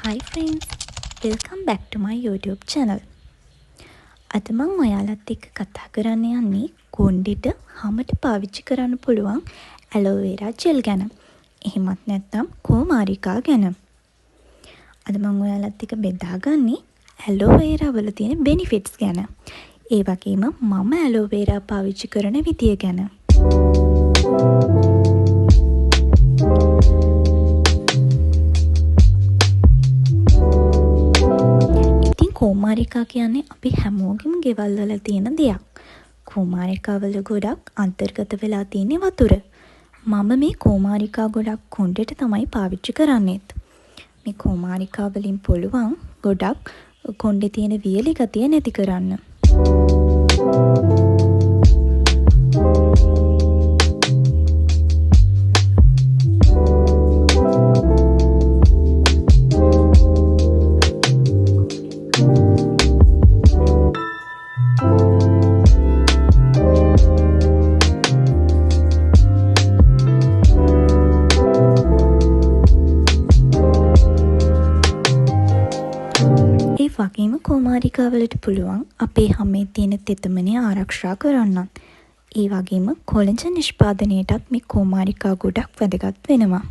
Hi friends, welcome back to my YouTube channel. අද මම ඔයාලත් එක්ක කතා කරන්න යන්නේ කොණ්ඩෙට හමට පාවිච්චි කරන්න පුළුවන් ඇලෝවෙරා ජෙල් ගැන. එහෙමත් නැත්නම් කුමාරිකා ගැන. අද මම ඔයාලත් එක්ක බෙදාගන්නේ ඇලෝවෙරා වල තියෙන benefits ගැන. ඒ වගේම මම ඇලෝවෙරා පාවිච්චි කරන විදිය ගැන. කුමාරිකා කියන්නේ අපි හැමෝගෙම ගෙවල් වල තියෙන දෙයක්. කුමාරිකා වල ගොඩක් අන්තර්ගත වෙලා තියෙන වතුර. මම මේ කුමාරිකා ගොඩක් කොණ්ඩෙට තමයි පාවිච්චි කරන්නේත්. මේ කුමාරිකා වලින් පුළුවන් ගොඩක් කොණ්ඩේ තියෙන වියලි ගතිය නැති කරන්න. වගේම කුමාරිකා වලට පුළුවන් අපේ හැමේ තියෙන තෙතමනය ආරක්ෂා කරන්නත්. ඒ වගේම කොළඹ නිෂ්පාදනයටත් මේ කුමාරිකා ගොඩක් වැදගත් වෙනවා.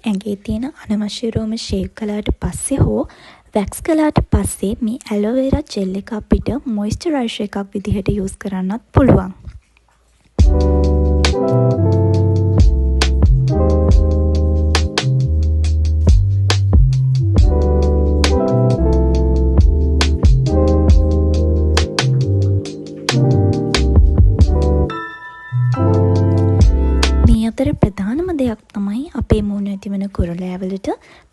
ඇඟේ තියෙන අනවශ්‍ය රෝම ෂේව් කළාට පස්සේ හෝ වැක්ස් කළාට පස්සේ මේ ඇලෝවෙරා ජෙල් එක අපිට මොයිස්චරයිසර් එකක් විදිහට යූස් කරන්නත් පුළුවන්. ප්‍රධානම දෙයක් තමයි අපේ මූණ ඇතිවන කුරුලෑවලට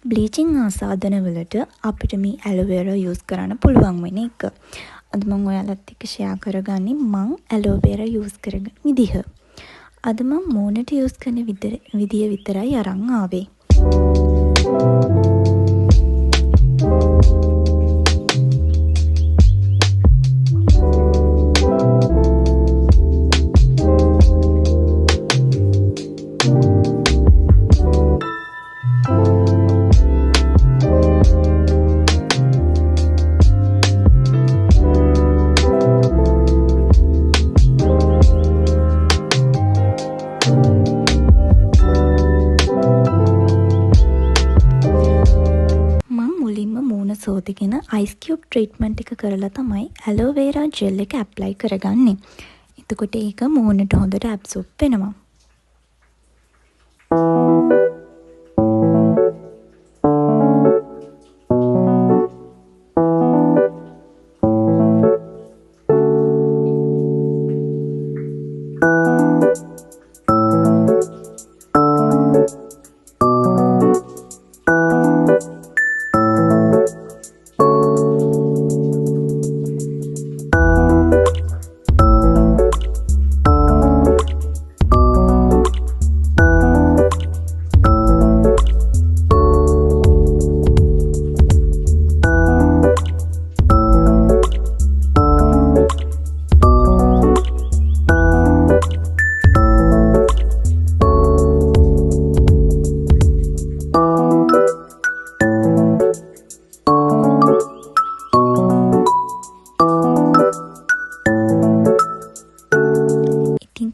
බ්ලීචිං ආසාදනවලට අපිට මේ ඇලෝවෙරා යූස් කරන්න පුළුවන් වෙන එක. අද මම ඔයාලත් එක්ක ෂෙයා කරගන්නේ මම ඇලෝවෙරා යූස් කරන විදිහ. අද මම මූණට යූස් කරන විදිය විතරයි අරන් ආවේ. සෝදගෙන අයිස් කියුබ් ට්‍රීට්මන්ට් එක කරලා තමයි ඇලෝවෙරා ජෙල් එක ඇප්ලයි කරගන්නේ. එතකොට ඒක මූණට හොඳට ඇබ්සෝබ් වෙනවා.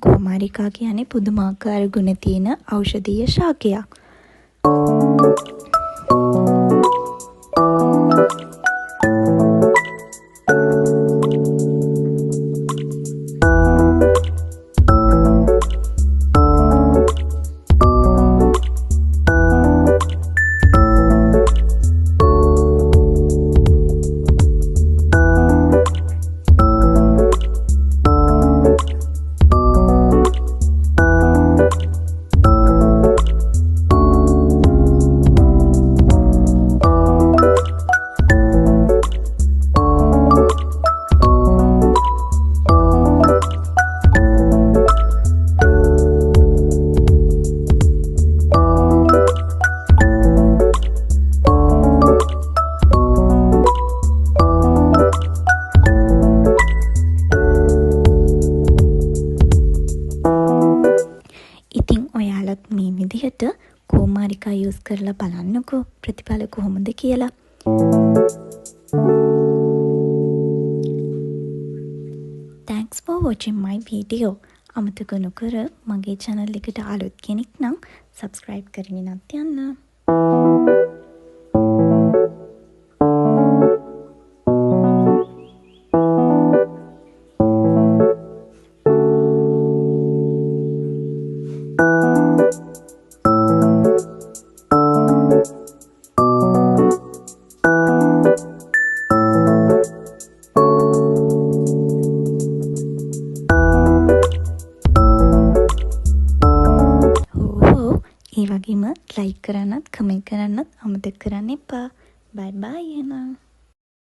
කුමාරිකා කියන්නේ පුදුමාකාර ගුණ තියෙන ඖෂධීය ශාකයක්. ඉතින් ඔයාලත් මේ විදිහට කුමාරිකා යූස් කරලා බලන්නකෝ ප්‍රතිඵල කොහොමද කියලා. Thanks for watching my video. අමතක නොකර මගේ channel එකට අලුත් කෙනෙක් නම් subscribe කරගෙනත් යන්න. ඒ වගේම ලයික් කරන්නත් කමෙන්ට් කරන්නත් අමතක කරන්න එපා. බයි බයි එහෙනම්.